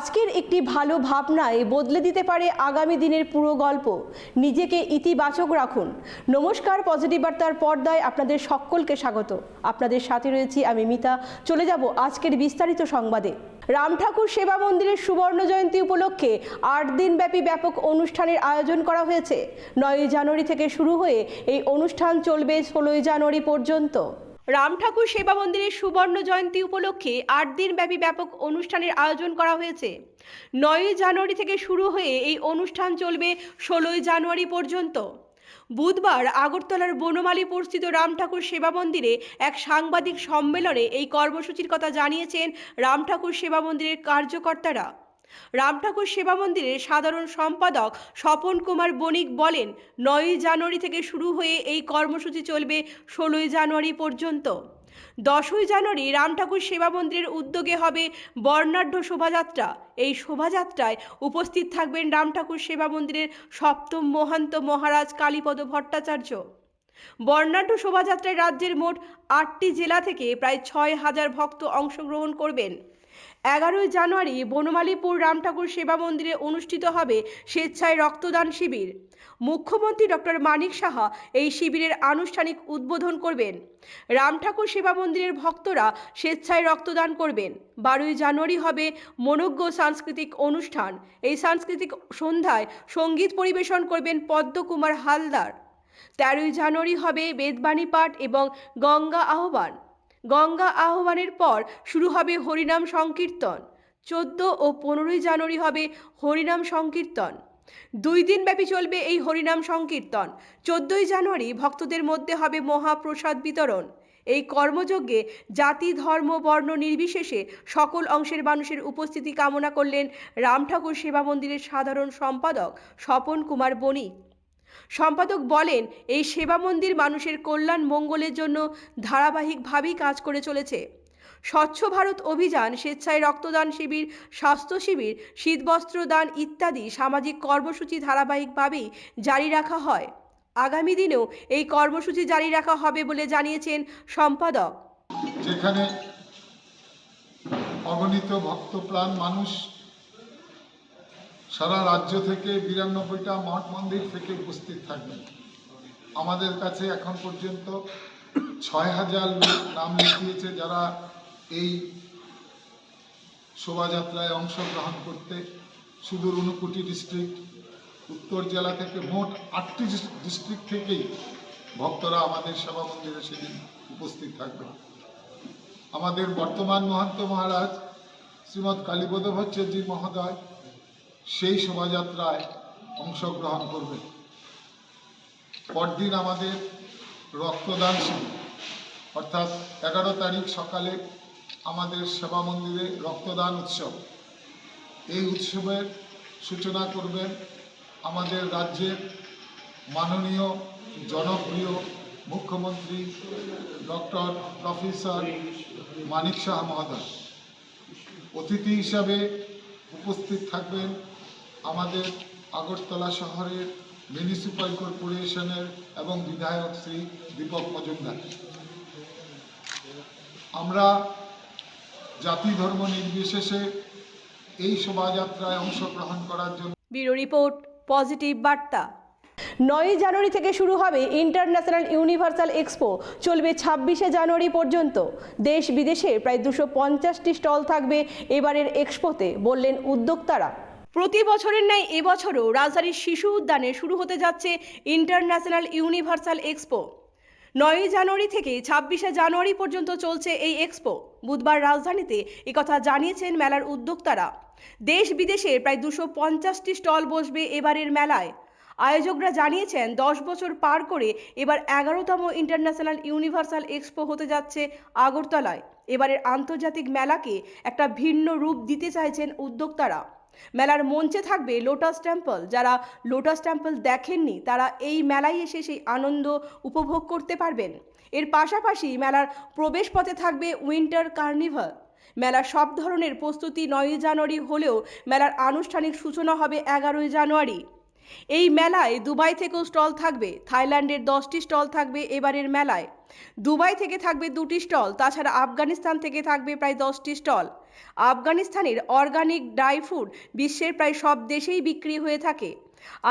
আজকের একটি ভালো ভাবনায় বদলে দিতে পারে আগামী দিনের পুরো গল্প। নিজেকে ইতিবাচক রাখুন। নমস্কার, পজিটিভ বার্তার পর্দায় আপনাদের সকলকে স্বাগত। আপনাদের সাথে রয়েছি আমি মিতা। চলে যাব আজকের বিস্তারিত সংবাদে। রাম ঠাকুর সেবা মন্দিরের সুবর্ণ জয়ন্তী উপলক্ষে 8 দিনব্যাপী ব্যাপক অনুষ্ঠানের আয়োজন করা হয়েছে। 9 জানুয়ারি থেকে শুরু হয়ে এই অনুষ্ঠান চলবে 16 জানুয়ারি পর্যন্ত। রাম ঠাকুর সেবা মন্দিরের সুবর্ণ জয়ন্তী উপলক্ষে 8 দিনব্যাপী ব্যাপক অনুষ্ঠানের আয়োজন করা হয়েছে। 9 জানুয়ারি থেকে শুরু হয়ে এই অনুষ্ঠান চলবে 16 জানুয়ারি পর্যন্ত। বুধবার আগরতলার বনমালীপুরস্থিত রাম ঠাকুর সেবা মন্দিরে এক সাংবাদিক সম্মেলনে এই কর্মসূচির কথা জানিয়েছেন রাম ঠাকুর সেবা মন্দিরের কার্যকর্তারা। রাম ঠাকুর সেবা মন্দিরের সাধারণ সম্পাদক স্বপন কুমার বণিক বলেন, 9 জানুয়ারি থেকে শুরু হয়ে এই কর্মসূচি চলবে 16 জানুয়ারি পর্যন্ত। 10 জানুয়ারি রাম ঠাকুর সেবা মন্দিরের উদ্যোগে হবে বর্ণাঢ্য শোভাযাত্রা। এই শোভাযাত্রায় উপস্থিত থাকবেন রাম ঠাকুর সেবা মন্দিরের সপ্তম মহান্ত মহারাজ কালীপদ ভট্টাচার্য। বর্ণাঢ্য শোভাযাত্রায় রাজ্যের মোট 8টি জেলা থেকে প্রায় 6,000 ভক্ত অংশগ্রহণ করবেন। 11 জানুয়ারি বনমালীপুর রাম ঠাকুর সেবা মন্দিরে অনুষ্ঠিত হবে স্বেচ্ছায় রক্তদান শিবির। মুখ্যমন্ত্রী ডক্টর মানিক সাহা এই শিবিরের আনুষ্ঠানিক উদ্বোধন করবেন। রাম ঠাকুর সেবা মন্দিরের ভক্তরা স্বেচ্ছায় রক্তদান করবেন। 12 জানুয়ারি হবে মনোজ্ঞ সাংস্কৃতিক অনুষ্ঠান। এই সাংস্কৃতিক সন্ধ্যায় সঙ্গীত পরিবেশন করবেন পদ্মকুমার হালদার। 13 জানুয়ারি হবে বেদবাণী পাঠ এবং গঙ্গা আহ্বান। গঙ্গা আহ্বানের পর শুরু হবে হরিনাম সংকীর্তন। 14 ও 15 জানুয়ারি হবে হরিনাম সংকীর্তন। 2 দিন ব্যাপী চলবে এই হরিনাম সংকীর্তন। 14 জানুয়ারি ভক্তদের মধ্যে হবে মহাপ্রসাদ বিতরণ। এই কর্মযজ্ঞে জাতি, ধর্ম, বর্ণ নির্বিশেষে সকল অংশের মানুষের উপস্থিতি কামনা করলেন রাম ঠাকুর সেবা মন্দিরের সাধারণ সম্পাদক স্বপন কুমার বণিক। সম্পাদক বলেন, এই সেবা মন্দির মানুষের কল্যাণ মঙ্গলের জন্য ধারাবাহিকভাবেই কাজ করে চলেছে। স্বচ্ছ ভারত অভিযান, স্বেচ্ছায় রক্তদান শিবির, স্বাস্থ্য শিবির, শীতবস্ত্র দান ইত্যাদি সামাজিক কর্মসূচি ধারাবাহিকভাবেই জারি রাখা হয়। আগামী দিনেও এই কর্মসূচি জারি রাখা হবে বলে জানিয়েছেন সম্পাদক। যেখানে অগণিত ভক্তপ্রাণ মানুষ সারা রাজ্য থেকে 92টা মঠ মন্দির থেকে উপস্থিত থাকবেন। আমাদের কাছে এখন পর্যন্ত 6,000 লোক নাম লিখিয়েছে যারা এই শোভাযাত্রায় অংশগ্রহণ করতে। সুদূর ঊনকোটি ডিস্ট্রিক্ট, উত্তর জেলা থেকে মোট 8টি ডিস্ট্রিক্ট থেকেই ভক্তরা আমাদের সেবা মন্দিরে সেদিন উপস্থিত থাকবেন। আমাদের বর্তমান মহান্ত মহারাজ শ্রীমৎ কালীপদ ভট্টাচার্য মহোদয় সেই শোভাযাত্রায় অংশগ্রহণ করবেন। পরদিন আমাদের রক্তদান শিবির, অর্থাৎ 11 তারিখ সকালে আমাদের সেবা মন্দিরে রক্তদান উৎসব। এই উৎসবের সূচনা করবেন আমাদের রাজ্যের মাননীয় জনপ্রিয় মুখ্যমন্ত্রী ডক্টর প্রফেসর মানিক সাহা মহোদয়। অতিথি হিসাবে উপস্থিত থাকবেন আমাদের আগরতলা শহরের মিউনিসিপ্যাল কর্পোরেশনের এবং বিধায়ক শ্রী দীপক মজুমদার। আমরা জাতি ধর্ম নির্বিশেষে এই শোভাযাত্রায় অংশগ্রহণ করার জন্য। ব্যুরো রিপোর্ট, পজিটিভ বার্তা। 9 জানুয়ারি থেকে শুরু হবে ইন্টারন্যাশনাল ইউনিভার্সাল এক্সপো। চলবে 26 জানুয়ারি পর্যন্ত। দেশ বিদেশের প্রায় 250টি স্টল থাকবে এবারের এক্সপোতে, বললেন উদ্যোক্তারা। প্রতি বছরের ন্যায় এবছরও রাজধানীর শিশু উদ্যানে শুরু হতে যাচ্ছে ইন্টারন্যাশনাল ইউনিভার্সাল এক্সপো। 9 জানুয়ারি থেকে 26 জানুয়ারি পর্যন্ত চলছে এই এক্সপো। বুধবার রাজধানীতে একথা জানিয়েছেন মেলার উদ্যোক্তারা। দেশ বিদেশের প্রায় 250টি স্টল বসবে এবারের মেলায়। আয়োজকরা জানিয়েছেন 10 বছর পার করে এবার 11তম ইন্টারন্যাশনাল ইউনিভার্সাল এক্সপো হতে যাচ্ছে আগরতলায়। এবারের আন্তর্জাতিক মেলাকে একটা ভিন্ন রূপ দিতে চাইছেন উদ্যোক্তারা। মেলার মঞ্চে থাকবে লোটাস টেম্পল। যারা লোটাস টেম্পল দেখেননি তারা এই মেলায় এসে সেই আনন্দ উপভোগ করতে পারবেন। এর পাশাপাশি মেলার প্রবেশপথে থাকবে উইন্টার কার্নিভাল। মেলার সব ধরনের প্রস্তুতি 9 জানুয়ারি হলেও মেলার আনুষ্ঠানিক সূচনা হবে 11 জানুয়ারি। এই মেলায় দুবাই থেকেও স্টল থাকবে, থাইল্যান্ডের 10টি স্টল থাকবে এবারের মেলায়। দুবাই থেকে থাকবে 2টি স্টল, তাছাড়া আফগানিস্তান থেকে থাকবে প্রায় 10টি স্টল। আফগানিস্তানের অর্গানিক ড্রাই ফ্রুট বিশ্বের প্রায় সব দেশেই বিক্রি হয়ে থাকে।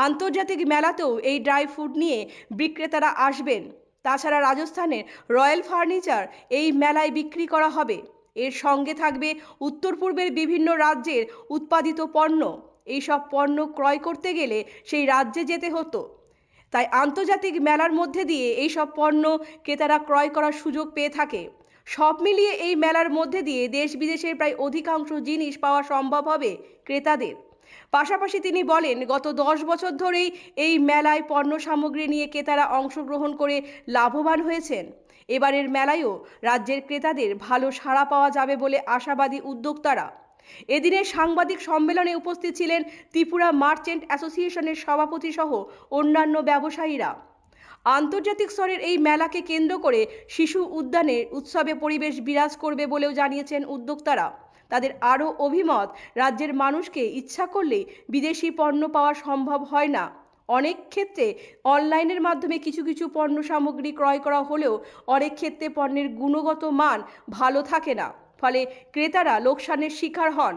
আন্তর্জাতিক মেলাতেও এই ড্রাই ফ্রুট নিয়ে বিক্রেতারা আসবেন। তাছাড়া রাজস্থানের রয়্যাল ফার্নিচার এই মেলায় বিক্রি করা হবে। এর সঙ্গে থাকবে উত্তর পূর্বের বিভিন্ন রাজ্যের উৎপাদিত পণ্য। এইসব পণ্য ক্রয় করতে গেলে সেই রাজ্যে যেতে হতো, তাই আন্তর্জাতিক মেলার মধ্যে দিয়ে এইসব পণ্য ক্রেতারা ক্রয় করার সুযোগ পেয়ে থাকে। সব মিলিয়ে এই মেলার মধ্যে দিয়ে দেশ বিদেশের প্রায় অধিকাংশ জিনিস পাওয়া সম্ভব হবে ক্রেতাদের। পাশাপাশি তিনি বলেন, গত 10 বছর ধরেই এই মেলায় পণ্য সামগ্রী নিয়ে ক্রেতারা অংশগ্রহণ করে লাভবান হয়েছেন। এবারের মেলায়ও রাজ্যের ক্রেতাদের ভালো সাড়া পাওয়া যাবে বলে আশাবাদী উদ্যোক্তারা। এদিনে সাংবাদিক সম্মেলনে উপস্থিত ছিলেন ত্রিপুরা মার্চেন্ট অ্যাসোসিয়েশনের সভাপতি সহ অন্যান্য ব্যবসায়ীরা। আন্তর্জাতিক স্তরের এই মেলাকে কেন্দ্র করে শিশু উদ্যানের উৎসবে পরিবেশ বিরাজ করবে বলেও জানিয়েছেন উদ্যোক্তারা। তাদের আরও অভিমত, রাজ্যের মানুষকে ইচ্ছা করলেই বিদেশি পণ্য পাওয়া সম্ভব হয় না। অনেক ক্ষেত্রে অনলাইনের মাধ্যমে কিছু কিছু পণ্য সামগ্রী ক্রয় করা হলেও অনেক ক্ষেত্রে পণ্যের গুণগত মান ভালো থাকে না, ফলে ক্রেতারা লোকসানের শিকার হন।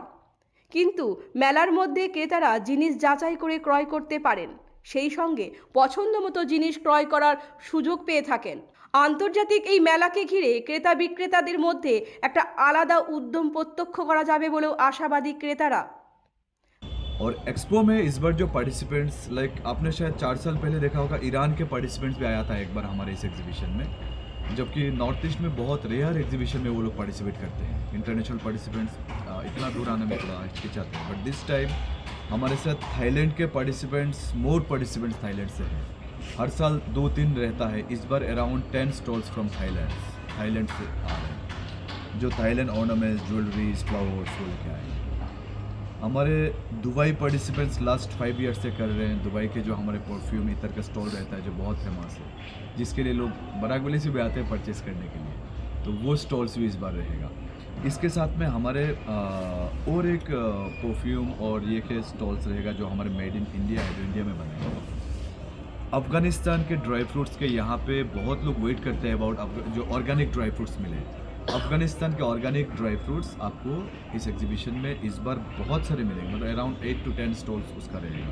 কিন্তু মেলার মধ্যে ক্রেতারা জিনিস যাচাই করে ক্রয় করতে পারেন, সেই সঙ্গে পছন্দমতো জিনিস ক্রয় করার সুযোগ পেয়ে থাকেন। আন্তর্জাতিক এই মেলাকে ঘিরে ক্রেতা বিক্রেতাদের মধ্যে একটা আলাদা উদ্যম প্রত্যক্ষ করা যাবে বলেও আশাবাদী ক্রেতারা। और एक्सपो में इस बार जो पार्टिसिपेंट्स लाइक आपने शायद 4 साल पहले देखा होगा, ईरान के पार्टिसिपेंट्स भी आया था एक बार हमारे इस एग्जीबिशन में, जबकि नॉर्थ ईस्ट में बहुत रेयर एग्जीबिशन में वो लोग पार्टिसिपेट करते हैं। इंटरनेशनल पार्टिसिपेंट्स इतना दूर आने में थोड़ा हिचकिचाते हैं, बट दिस टाइम हमारे साथ थाईलैंड के पार्टिसिपेंट्स, मोर पार्टिसिपेंट्स थाईलैंड से हैं। हर साल 2-3 रहता है, इस बार अराउंड 10 स्टॉल्स फ्रॉम थाईलैंड से आ रहे हैं, जो थाईलैंड ऑर्नामेंट्स, ज्वेलरीज, फ्लावर्स वो लेके आए हैं। हमारे दुबई पार्टिसिपेंट्स लास्ट 5 ईयर्स से कर रहे हैं। दुबई के जो हमारे परफ्यूम इतर का स्टॉल रहता है जो बहुत फेमस है, जिसके लिए लोग बरागवली से भी आते हैं परचेस करने के लिए, तो वो स्टॉल्स भी इस बार रहेगा। इसके साथ में हमारे और एक परफ्यूम और ये के स्टॉल्स रहेगा जो हमारे मेड इन इंडिया है, जो इंडिया में बनेगा। अफ़गानिस्तान के ड्राई फ्रूट्स के यहाँ पे बहुत लोग वेट करते हैं अबाउट जो ऑर्गेनिक ड्राई फ्रूट्स मिले। अफ़गानिस्तान के ऑर्गेनिक ड्राई फ्रूट्स आपको इस एग्जीबिशन में इस बार बहुत सारे मिलेंगे, मतलब अराउंड 8 to 10 स्टॉल्स उसका रहेगा।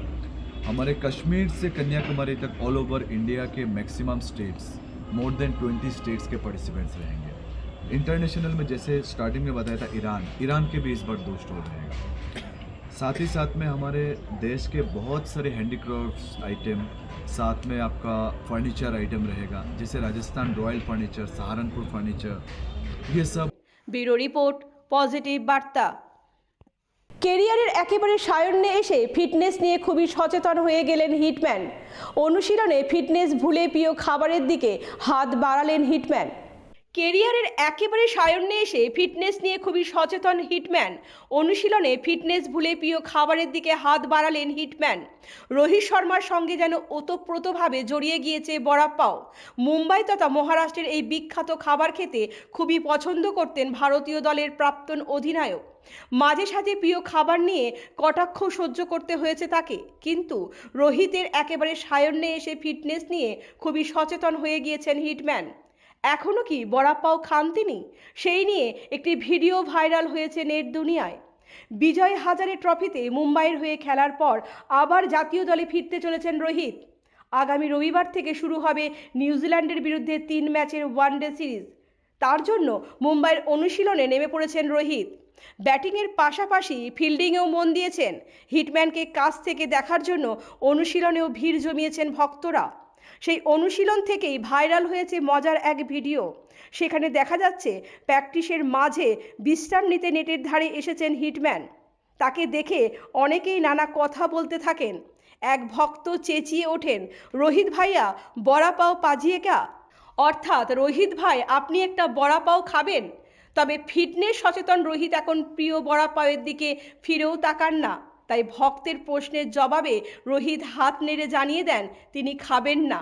हमारे कश्मीर से कन्याकुमारी तक ऑल ओवर इंडिया के maximum states, more than 20 states के पार्टिसिपेंट्स रहेंगे। इंटरनेशनल में जैसे स्टार्टिंग में बताया था ईरान के भी इस बार 2 स्टॉल रहेगा। साथ ही साथ में हमारे देश के बहुत सारे हैंडीक्राफ्ट्स आइटम, साथ में आपका फर्नीचर आइटम रहेगा, जैसे Rajasthan royal furniture, Saharanpur furniture, ये सब। ব্যুরো রিপোর্ট, পজিটিভ বার্তা। কেরিয়ারের একেবারে সায়ন্যে এসে ফিটনেস নিয়ে খুবই সচেতন হয়ে গেলেন হিটম্যান। অনুশীলনে ফিটনেস ভুলে প্রিয় খাবারের দিকে হাত বাড়ালেন হিটম্যান। কেরিয়ারের একেবারে সায়ন্যে এসে ফিটনেস নিয়ে খুবই সচেতন হিটম্যান। অনুশীলনে ফিটনেস ভুলে প্রিয় খাবারের দিকে হাত বাড়ালেন হিটম্যান। রোহিত শর্মার সঙ্গে যেন ওতপ্রোতভাবে জড়িয়ে গিয়েছে বড়া পাও। মুম্বাই তথা মহারাষ্ট্রের এই বিখ্যাত খাবার খেতে খুবই পছন্দ করতেন ভারতীয় দলের প্রাক্তন অধিনায়ক। মাঝে সাঝে প্রিয় খাবার নিয়ে কটাক্ষ সহ্য করতে হয়েছে তাকে, কিন্তু রোহিতের একেবারে সায়ন্যে এসে ফিটনেস নিয়ে খুবই সচেতন হয়ে গিয়েছেন হিটম্যান। এখনও কি বড়া পাও খান তিনি? সেই নিয়ে একটি ভিডিও ভাইরাল হয়েছে নেট দুনিয়ায়। বিজয় হাজারে ট্রফিতে মুম্বাইয়ের হয়ে খেলার পর আবার জাতীয় দলে ফিরতে চলেছেন রোহিত। আগামী রবিবার থেকে শুরু হবে নিউজিল্যান্ডের বিরুদ্ধে 3 ম্যাচের ওয়ানডে সিরিজ। তার জন্য মুম্বাইয়ের অনুশীলনে নেমে পড়েছেন রোহিত। ব্যাটিংয়ের পাশাপাশি ফিল্ডিংয়েও মন দিয়েছেন। হিটম্যানকে কাছ থেকে দেখার জন্য অনুশীলনেও ভিড় জমিয়েছেন ভক্তরা। সেই অনুশীলন থেকেই ভাইরাল হয়েছে মজার এক ভিডিও। সেখানে দেখা যাচ্ছে প্র্যাকটিসের মাঝে বিশ্রাম নিতে নেটের ধারে এসেছেন হিটম্যান। তাকে দেখে অনেকেই নানা কথা বলতে থাকেন। এক ভক্ত চেঁচিয়ে ওঠেন, রোহিত ভাইয়া বড়া পাও পাজিয়ে কা? অর্থাৎ, রোহিত ভাই আপনি একটা বড়া পাও খাবেন? তবে ফিটনেস সচেতন রোহিত এখন প্রিয় বড়া পাওয়ের দিকে ফিরেও তাকান না। তাই ভক্তের প্রশ্নের জবাবে রোহিত হাত নেড়ে জানিয়ে দেন তিনি খাবেন না।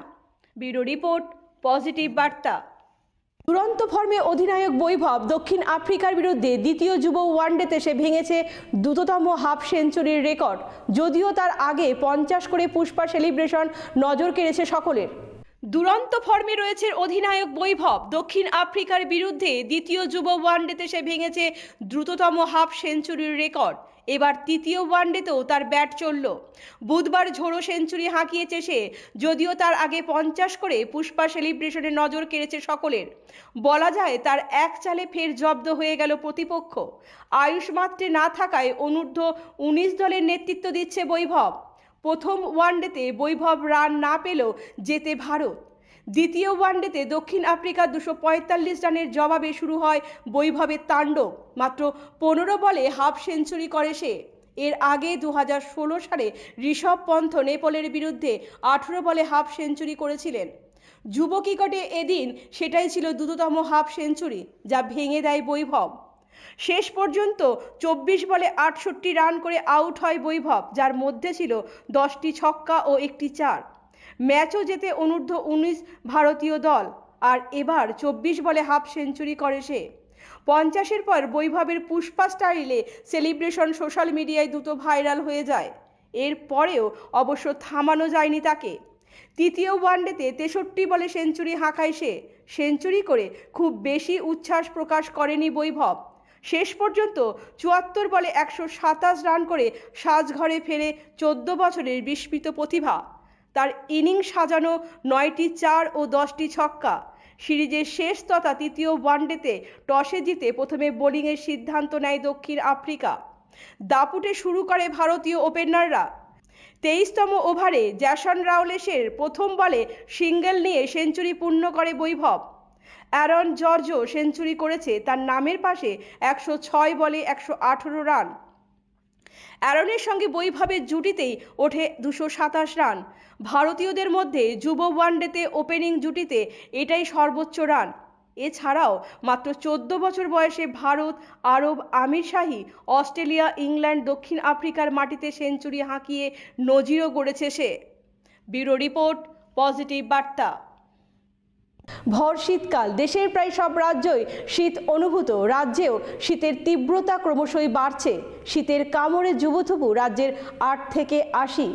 ব্যুরো রিপোর্ট, পজিটিভ বার্তা। দুরন্ত ফর্মে অধিনায়ক বৈভব দক্ষিণ আফ্রিকার বিরুদ্ধে দ্বিতীয় যুব ওয়ানডেতে সে ভেঙেছে দ্রুততম হাফ সেঞ্চুরির রেকর্ড। যদিও তার আগে 50 করে পুষ্পা সেলিব্রেশন নজর কেড়েছে সকলের। দুরন্ত ফর্মে রয়েছে অধিনায়ক বৈভব দক্ষিণ আফ্রিকার বিরুদ্ধে দ্বিতীয় যুব ওয়ানডেতে সে ভেঙেছে দ্রুততম হাফ সেঞ্চুরির রেকর্ড। এবার তৃতীয় ওয়ানডেতেও তার ব্যাট চলল। বুধবার ঝোড়ো সেঞ্চুরি হাঁকিয়েছে সে, যদিও তার আগে 50 করে পুষ্পা সেলিব্রেশনে নজর কেড়েছে সকলের। বলা যায় তার এক চালে ফের জব্দ হয়ে গেল প্রতিপক্ষ। আয়ুষ মাত্রে না থাকায় অনূর্ধ্ব 19 দলের নেতৃত্ব দিচ্ছে বৈভব। প্রথম ওয়ানডেতে বৈভব রান না পেলেও জেতে ভারত। দ্বিতীয় ওয়ানডেতে দক্ষিণ আফ্রিকা 245 রানের জবাবে শুরু হয় বৈভবের তাণ্ডব। মাত্র 15 বলে হাফ সেঞ্চুরি করে সে। এর আগে 2016 সালে ঋষভ পন্থ নেপালের বিরুদ্ধে 18 বলে হাফ সেঞ্চুরি করেছিলেন। যুব ক্রিকেটে এদিন সেটাই ছিল দ্রুততম হাফ সেঞ্চুরি, যা ভেঙে দেয় বৈভব। শেষ পর্যন্ত 24 বলে 68 রান করে আউট হয় বৈভব, যার মধ্যে ছিল 10টি ছক্কা ও 1টি চার। ম্যাচও জেতে অনূর্ধ্ব 19 ভারতীয় দল। আর এবার 24 বলে হাফ সেঞ্চুরি করে সে। 50-এর পর বৈভবের পুষ্পা স্টাইলে সেলিব্রেশন সোশ্যাল মিডিয়ায় দ্রুত ভাইরাল হয়ে যায়। এর পরেও অবশ্য থামানো যায়নি তাকে। তৃতীয় ওয়ানডেতে 63 বলে সেঞ্চুরি হাঁকায় সে। সেঞ্চুরি করে খুব বেশি উচ্ছ্বাস প্রকাশ করেনি বৈভব। শেষ পর্যন্ত 74 বলে 127 রান করে সাজঘরে ফেরে 14 বছরের বিস্মিত প্রতিভা। তার ইনিংস সাজানো 9টি চার ও 10টি ছক্কা। সিরিজের শেষ তথা তৃতীয় ওয়ানডেতে টসে জিতে প্রথমে বোলিংয়ের সিদ্ধান্ত নেয় দক্ষিণ আফ্রিকা। দাপুটে শুরু করে ভারতীয় ওপেনাররা। 23তম ওভারে জ্যাসন রাওলেসের প্রথম বলে সিঙ্গেল নিয়ে সেঞ্চুরি পূর্ণ করে বৈভব। অ্যারন জর্জও সেঞ্চুরি করেছে তার নামের পাশে 106 বলে 118 রান। অ্যারনের সঙ্গে বৈভবের জুটিতেই ওঠে 227 রান। ভারতীয়দের মধ্যে যুব ওয়ানডেতে ওপেনিং জুটিতে এটাই সর্বোচ্চ রান। এছাড়াও মাত্র 14 বছর বয়সে ভারত, আরব আমিরশাহী, অস্ট্রেলিয়া, ইংল্যান্ড, দক্ষিণ আফ্রিকার মাটিতে সেঞ্চুরি হাঁকিয়ে নজিরও গড়েছে সে। ব্যুরো রিপোর্ট, পজিটিভ বার্তা। ভর শীতকাল, দেশের প্রায় সব রাজ্যই শীত অনুভূত। রাজ্যেও শীতের তীব্রতা ক্রমশই বাড়ছে। শীতের কামড়ে যুবথুবু রাজ্যের 8 থেকে 80।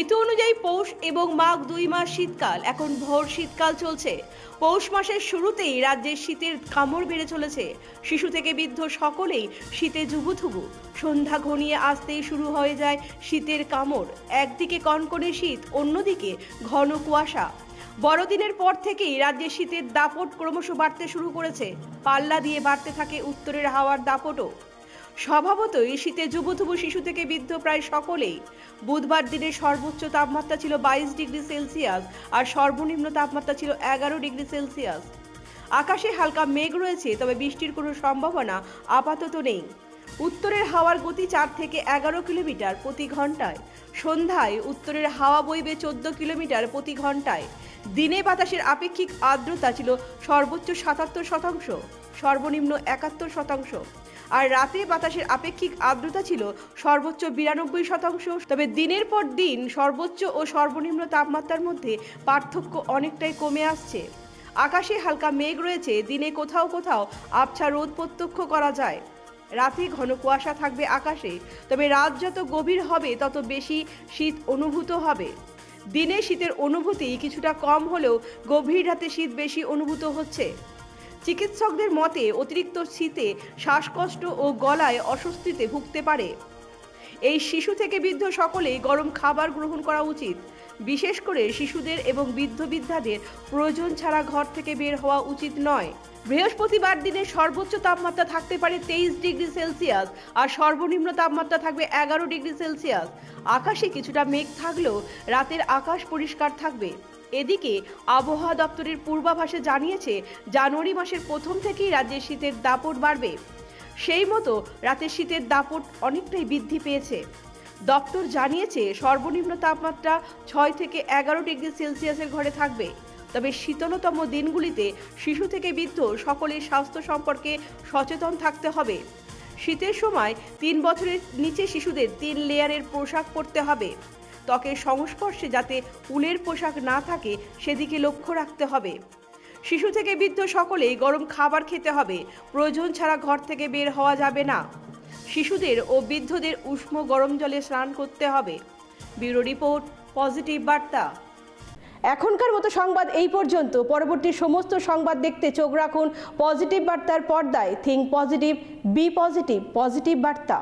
ঋতু অনুযায়ী পৌষ এবং মাঘ 2 মাস শীতকাল। এখন ভর শীতকাল চলছে। পৌষ মাসের শুরুতেই রাজ্যের শীতের কামড় বেড়ে চলেছে। শিশু থেকে বৃদ্ধ সকলেই শীতে যুবথুবু। সন্ধ্যা ঘনিয়ে আসতেই শুরু হয়ে যায় শীতের কামড়। একদিকে কনকনে শীত, অন্যদিকে ঘন কুয়াশা। বড়দিনের পর থেকেই রাজ্যে শীতের দাপট ক্রমশ বাড়তে শুরু করেছে। পাল্লা দিয়ে বাড়তে থাকে উত্তরের হাওয়ার দাপটও। স্বভাবতই শীতে যুবথুবু শিশু থেকে বৃদ্ধ প্রায় সকলেই। বুধবার দিনের সর্বোচ্চ তাপমাত্রা ছিল 22 ডিগ্রি সেলসিয়াস আর সর্বনিম্ন তাপমাত্রা ছিল 11 ডিগ্রি সেলসিয়াস। আকাশে হালকা মেঘ রয়েছে, তবে বৃষ্টির কোনো সম্ভাবনা আপাতত নেই। উত্তরের হাওয়ার গতি 4 থেকে 11 কিলোমিটার প্রতি ঘন্টায়। সন্ধ্যায় উত্তরের হাওয়া বইবে 14 কিলোমিটার প্রতি ঘন্টায়। দিনে বাতাসের আপেক্ষিক আর্দ্রতা ছিল সর্বোচ্চ 77%, সর্বনিম্ন 71%। আর রাতে বাতাসের আপেক্ষিক আর্দ্রতা ছিল সর্বোচ্চ 92%। তবে দিনের পর দিন সর্বোচ্চ ও সর্বনিম্ন তাপমাত্রার মধ্যে পার্থক্য অনেকটাই কমে আসছে। আকাশে হালকা মেঘ রয়েছে, দিনে কোথাও কোথাও আবছা রোদ প্রত্যক্ষ করা যায়। রাতে ঘন কুয়াশা থাকবে আকাশে, তবে রাত যত গভীর হবে তত বেশি শীত অনুভূত হবে। দিনে শীতের অনুভূতি কিছুটা কম হলেও গভীর রাতে শীত বেশি অনুভূত হচ্ছে। চিকিৎসকদের মতে অতিরিক্ত শীতে শ্বাসকষ্ট ও গলায় অস্বস্তিতে ভুগতে পারে। এই শিশু থেকে বৃদ্ধ সকলেই গরম খাবার গ্রহণ করা উচিত। বিশেষ করে শিশুদের এবং বৃদ্ধ বৃদ্ধাদের প্রয়োজন ছাড়া ঘর থেকে বের হওয়া উচিত নয়। বৃহস্পতিবার দিনের সর্বোচ্চ তাপমাত্রা থাকতে পারে 23 ডিগ্রি সেলসিয়াস আর সর্বনিম্ন তাপমাত্রা থাকবে 11 ডিগ্রি সেলসিয়াস। আকাশে কিছুটা মেঘ থাকলেও রাতের আকাশ পরিষ্কার থাকবে। এদিকে আবহাওয়া দপ্তরের পূর্বাভাসে জানিয়েছে জানুয়ারি মাসের প্রথম থেকেই রাজ্যে শীতের দাপট বাড়বে। সেই মতো রাতে শীতের দাপট অনেকটাই বৃদ্ধি পেয়েছে। দপ্তর জানিয়েছে সর্বনিম্ন তাপমাত্রা 6 থেকে 11 ডিগ্রি সেলসিয়াসের ঘরে থাকবে। তবে শীতলতম দিনগুলিতে শিশু থেকে বৃদ্ধ সকলের স্বাস্থ্য সম্পর্কে সচেতন থাকতে হবে। শীতের সময় 3 বছরের নিচে শিশুদের 3 লেয়ারের পোশাক পরতে হবে। ত্বকের সংস্পর্শে যাতে উলের পোশাক না থাকে সেদিকে লক্ষ্য রাখতে হবে। শিশু থেকে বৃদ্ধ সকলেই গরম খাবার খেতে হবে, প্রয়োজন ছাড়া ঘর থেকে বের হওয়া যাবে না। শিশুদের ও বৃদ্ধদের উষ্ণ গরম জলে স্নান করতে হবে। ব্যুরো রিপোর্ট, পজিটিভ বার্তা। এখনকার মতো সংবাদ এই পর্যন্ত। পরবর্তী সমস্ত সংবাদ দেখতে চোখ রাখুন পজিটিভ বার্তার পর্দায়। Think positive, be positive, positive বার্তা।